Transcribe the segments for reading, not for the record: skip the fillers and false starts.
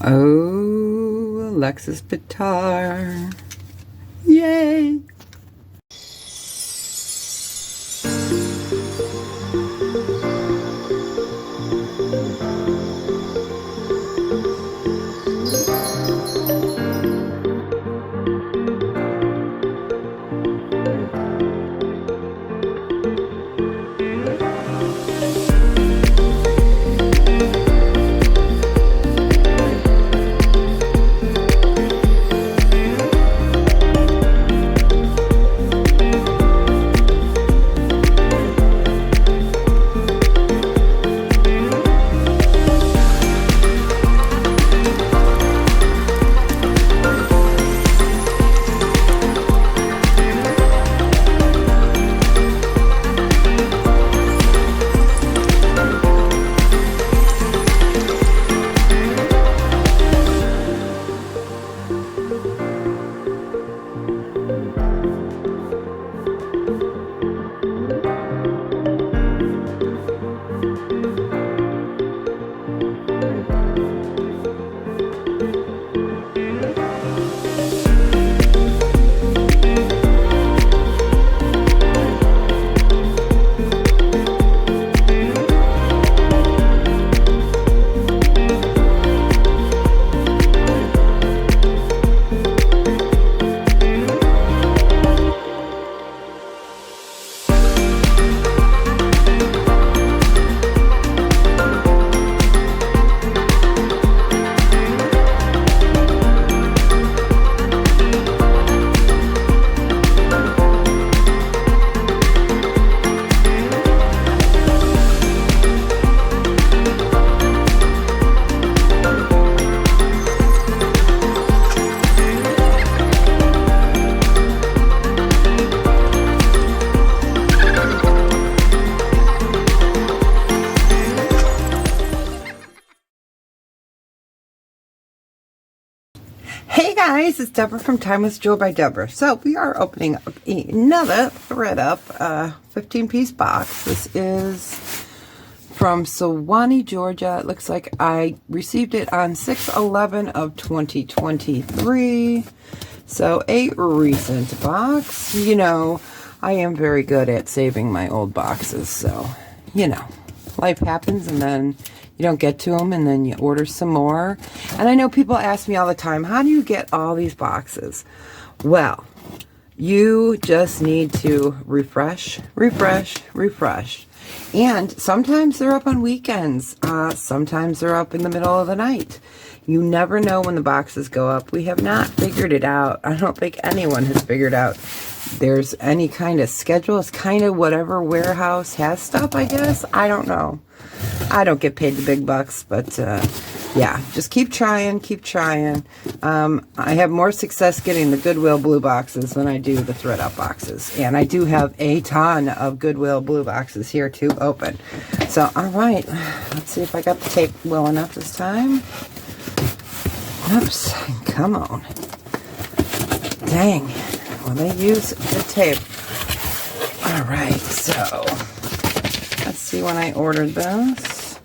Oh, Alexis Bittar. Yay! Hey guys, it's Deborah from Timelessjewelbydebra. So we are opening up another ThredUP 15-piece box. This is from Sewanee, Georgia. It looks like I received it on 6/11 of 2023. So a recent box. You know, I am very good at saving my old boxes. So, you know, life happens and then you don't get to them and then you order some more. And I know people ask me all the time, how do you get all these boxes? Well, you just need to refresh. And sometimes they're up on weekends. Sometimes they're up in the middle of the night. You never know when the boxes go up. We have not figured it out. I don't think anyone has figured out there's any kind of schedule. It's kind of whatever warehouse has stuff, I guess. I don't know. I don't get paid the big bucks, but yeah, just keep trying. I have more success getting the Goodwill blue boxes than I do the ThredUP boxes. And I do have a ton of Goodwill blue boxes here to open. So, all right, let's see if I got the tape well enough this time. Oops, come on. Dang, well, they use the tape. All right, so let's see when I ordered this.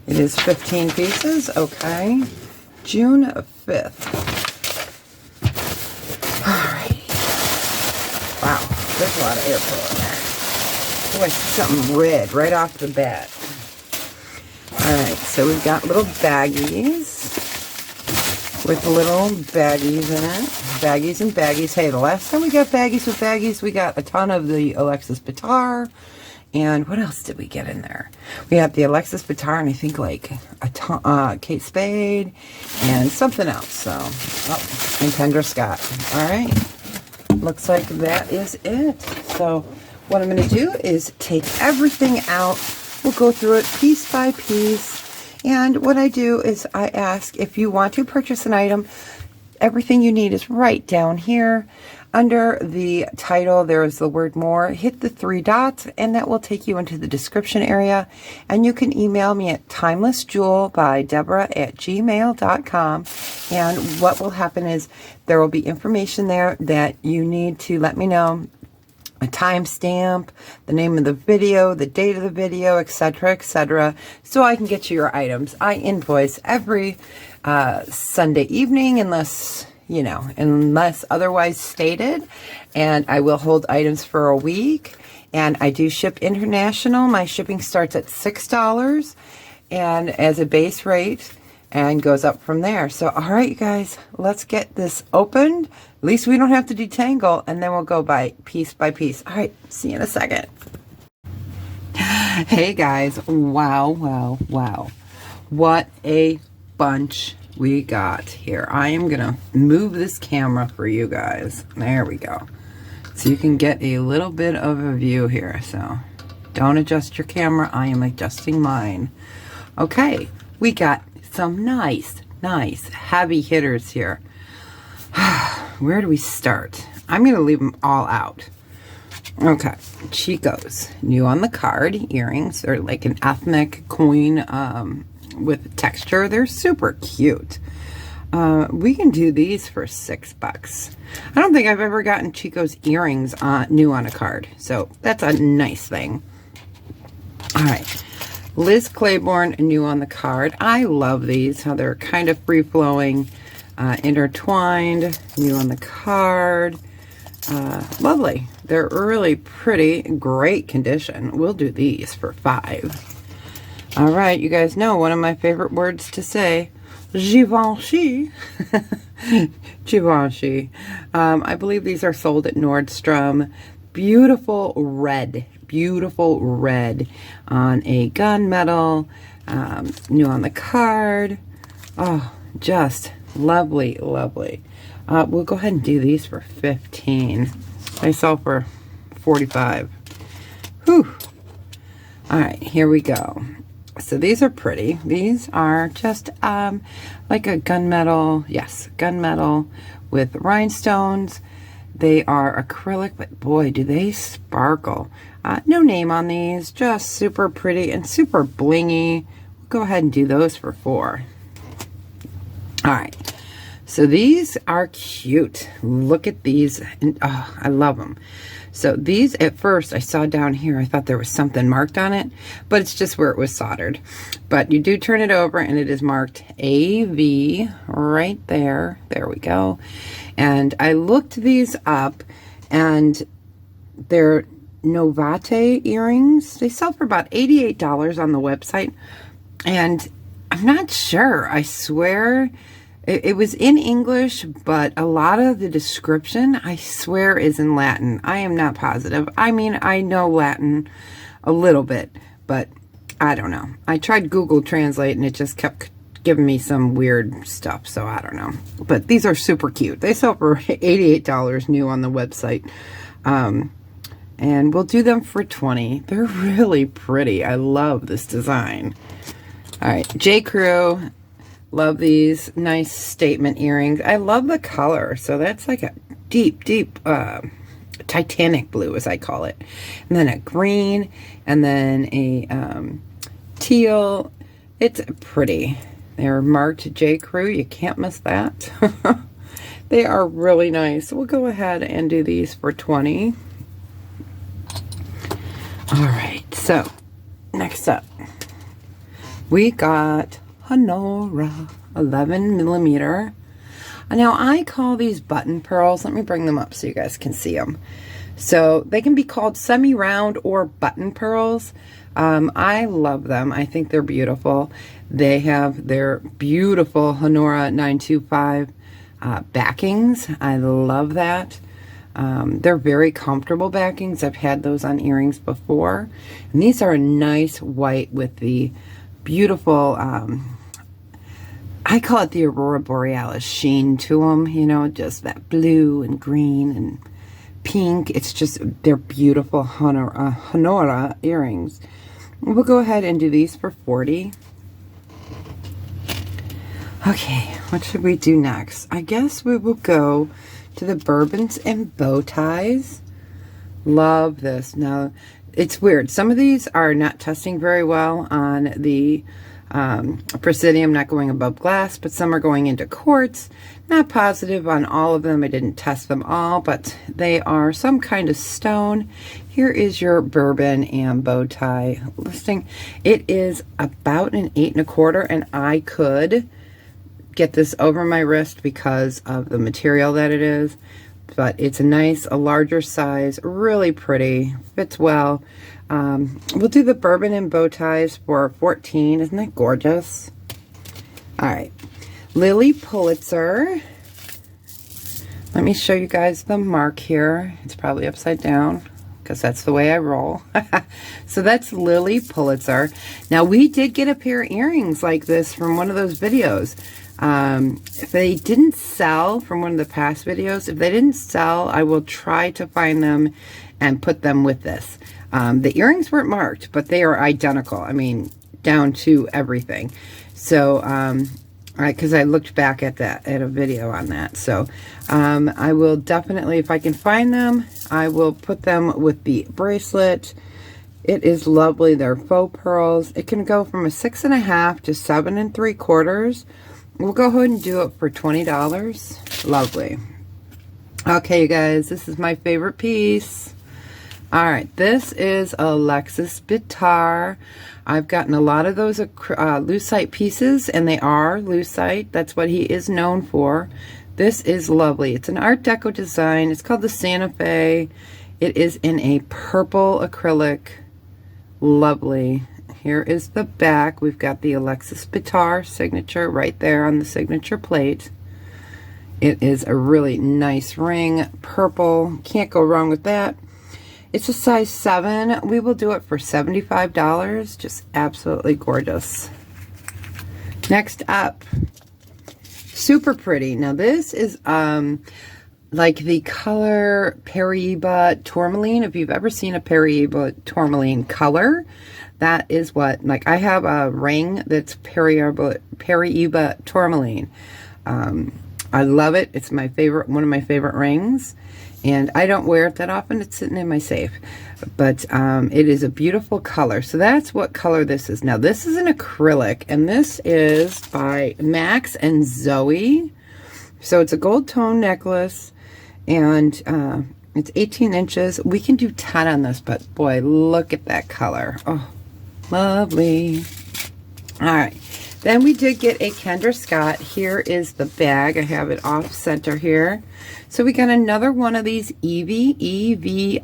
It is 15 pieces, okay. June 5th. Alright. Wow, there's a lot of airflow in there. Oh, I see something red right off the bat. Alright, so we've got little baggies with little baggies in it. Baggies and baggies. Hey, the last time we got baggies with baggies, we got a ton of the Alexis Bittar. And what else did we get in there? We have the Alexis Bittar and I think like a ton, Kate Spade and something else. So, oh, and Kendra Scott. All right. Looks like that is it. So what I'm going to do is take everything out. We'll go through it piece by piece. And what I do is I ask if you want to purchase an item, everything you need is right down here. Under the title, there is the word more. Hit the 3 dots, and that will take you into the description area. And you can email me at timelessjewelbydebra@gmail.com. And what will happen is there will be information there that you need to let me know a timestamp, the name of the video, the date of the video, etc., so I can get you your items. I invoice every Sunday evening, unless otherwise stated, and I will hold items for a week. And I do ship international. My shipping starts at $6 and as a base rate, and goes up from there. So, all right, you guys, let's get this opened. At least we don't have to detangle, and then we'll go by piece. All right, see you in a second. Hey, guys. Wow. What a bunch we got here. I am going to move this camera for you guys. There we go. So you can get a little bit of a view here. So don't adjust your camera. I am adjusting mine. Okay, we got some nice heavy hitters here. Where do we start? I'm going to leave them all out. Okay, Chico's new on the card earrings. They're like an ethnic coin with texture. They're super cute. We can do these for $6. I don't think I've ever gotten Chico's earrings new on a card, so that's a nice thing. All right, Liz Claiborne new on the card. I love these, how they're kind of free-flowing, intertwined, new on the card. Lovely. They're really pretty, great condition. We'll do these for $5. All right, you guys know one of my favorite words to say, Givenchy. Givenchy. I believe these are sold at Nordstrom. Beautiful red on a gunmetal. New on the card. Oh, just lovely. We'll go ahead and do these for $15. They sell for $45. Whew. All right, here we go. So these are pretty. These are just like a gunmetal, yes, gunmetal with rhinestones. They are acrylic, but boy, do they sparkle. No name on these, just super pretty and super blingy. We'll go ahead and do those for $4. All right, so these are cute. Look at these, and oh, I love them. So these, at first, I saw down here, I thought there was something marked on it, but it's just where it was soldered. But you do turn it over, and it is marked AV right there. There we go. And I looked these up, and they're Novate earrings. They sell for about $88 on the website. And I'm not sure. I swear it was in English, but a lot of the description, I swear, is in Latin. I am not positive. I mean, I know Latin a little bit, but I don't know. I tried Google Translate, and it just kept giving me some weird stuff, so I don't know. But these are super cute. They sell for $88 new on the website. And we'll do them for $20. They're really pretty. I love this design. All right, J. Crew. Love these nice statement earrings. I love the color. So that's like a deep Titanic blue, as I call it. And then a green, and then a teal. It's pretty. They're marked J. Crew. You can't miss that. They are really nice. We'll go ahead and do these for $20. All right. So next up, we got Honora 11mm. Now I call these button pearls. Let me bring them up so you guys can see them. So they can be called semi-round or button pearls. I love them. I think they're beautiful. They have their beautiful Honora 925 backings. I love that. They're very comfortable backings. I've had those on earrings before. And these are a nice white with the beautiful, I call it the Aurora Borealis sheen to them, you know, just that blue and green and pink. It's just, they're beautiful Honora earrings. We'll go ahead and do these for $40. Okay, what should we do next? I guess we will go to the bourbons and bow ties. Love this. Now, it's weird. Some of these are not testing very well on the Presidium not going above glass, but some are going into quartz. Not positive on all of them. I didn't test them all, but they are some kind of stone. Here is your bourbon and bow tie listing. It is about an 8 1/4, and I could get this over my wrist because of the material that it is, but it's a larger size, really pretty, fits well. We'll do the bourbon and bow ties for $14. Isn't that gorgeous? All right, Lily Pulitzer. Let me show you guys the mark here. It's probably upside down because that's the way I roll. So that's Lily Pulitzer. Now, we did get a pair of earrings like this from one of those videos. If they didn't sell from one of the past videos, if they didn't sell, I will try to find them and put them with this. The earrings weren't marked, but they are identical. I mean, down to everything. So, because I looked back at a video on that. So, I will definitely, if I can find them, I will put them with the bracelet. It is lovely. They're faux pearls. It can go from a 6 1/2 to 7 3/4. We'll go ahead and do it for $20. Lovely. Okay, you guys, this is my favorite piece. All right, this is Alexis Bittar. I've gotten a lot of those lucite pieces, and they are lucite. That's what he is known for. This is lovely. It's an Art Deco design. It's called the Santa Fe. It is in a purple acrylic. Lovely. Here is the back. We've got the Alexis Bittar signature right there on the signature plate. It is a really nice ring. Purple. Can't go wrong with that. It's a size 7. We will do it for $75. Just absolutely gorgeous. Next up, super pretty. Now this is like the color Paraíba Tourmaline. If you've ever seen a Paraíba Tourmaline color, that is what, like, I have a ring that's Paraíba Tourmaline. I love it. It's my favorite, one of my favorite rings. And I don't wear it that often. It's sitting in my safe. But it is a beautiful color. So that's what color this is. Now, this is an acrylic. And this is by Max and Zoe. So it's a gold tone necklace. And it's 18 inches. We can do 10 on this. But boy, look at that color. Oh, lovely. All right. Then we did get a Kendra Scott. Here is the bag. I have it off center here. So we got another one of these Evie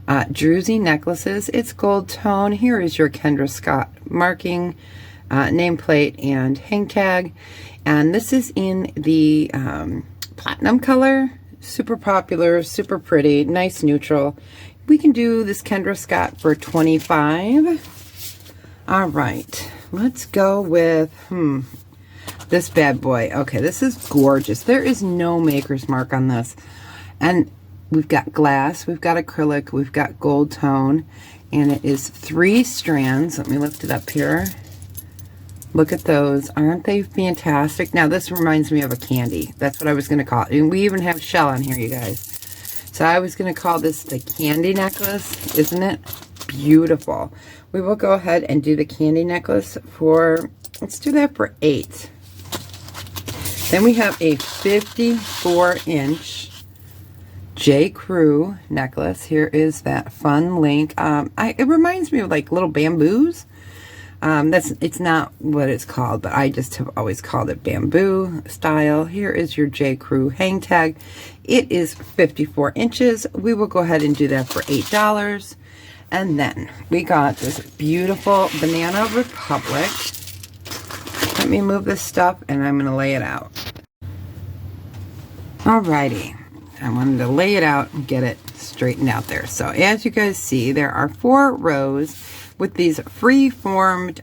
druzy necklaces. It's gold tone. Here is your Kendra Scott marking, nameplate, and hang tag. And this is in the platinum color. Super popular, super pretty, nice neutral. We can do this Kendra Scott for $25. All right. Let's go with, this bad boy. Okay, this is gorgeous. There is no maker's mark on this. And we've got glass, we've got acrylic, we've got gold tone, and it is 3 strands. Let me lift it up here. Look at those. Aren't they fantastic? Now, this reminds me of a candy. That's what I was going to call it. And we even have shell on here, you guys. So I was going to call this the candy necklace. Isn't it beautiful? We will go ahead and do the candy necklace for, let's do that for $8. Then we have a 54-inch J. Crew necklace. Here is that fun link. It reminds me of like little bamboos. It's not what it's called, but I just have always called it bamboo style. Here is your J. Crew hang tag. It is 54 inches. We will go ahead and do that for $8. And then we got this beautiful Banana Republic. Let me move this stuff and I'm going to lay it out. Alrighty. I wanted to lay it out and get it straightened out there. So as you guys see, there are 4 rows with these free-formed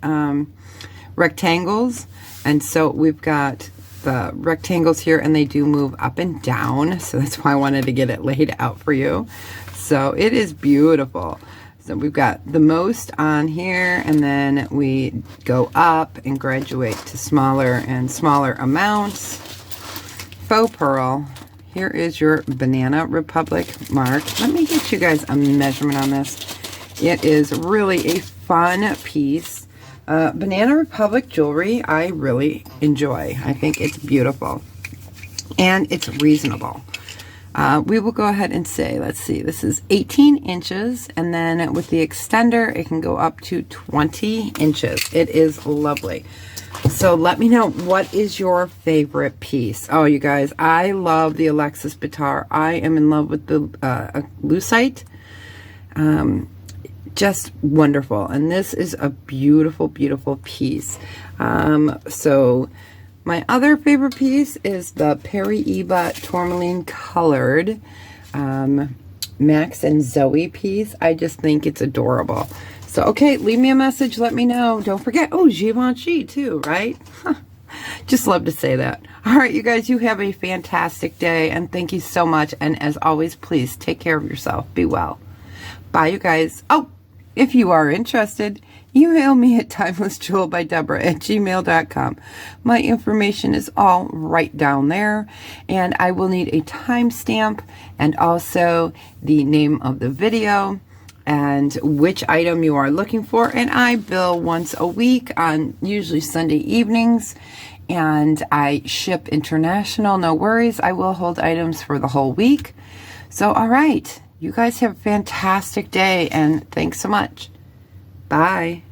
rectangles. And so we've got the rectangles here, and they do move up and down. So that's why I wanted to get it laid out for you. So it is beautiful. So we've got the most on here, and then we go up and graduate to smaller and smaller amounts. Faux pearl. Here is your Banana Republic mark. Let me get you guys a measurement on this. It is really a fun piece. Banana Republic jewelry, I really enjoy. I think it's beautiful. And it's reasonable. We will go ahead and say, let's see, this is 18 inches. And then with the extender, it can go up to 20 inches. It is lovely. So let me know, what is your favorite piece? Oh, you guys, I love the Alexis Bittar. I am in love with the lucite. Just wonderful. And this is a beautiful, beautiful piece. So my other favorite piece is the Eba tourmaline colored Max and Zoe piece. I just think it's adorable. So, okay, leave me a message. Let me know. Don't forget, oh, Givenchy too, right? Just love to say that. All right, you guys, you have a fantastic day, and thank you so much. And as always, please take care of yourself. Be well. Bye, you guys. Oh, if you are interested, email me at timelessjewelbydebra@gmail.com. My information is all right down there, and I will need a timestamp and also the name of the video and which item you are looking for. And I bill once a week on usually Sunday evenings, and I ship international. No worries, I will hold items for the whole week. So all right, you guys have a fantastic day, and thanks so much. Bye.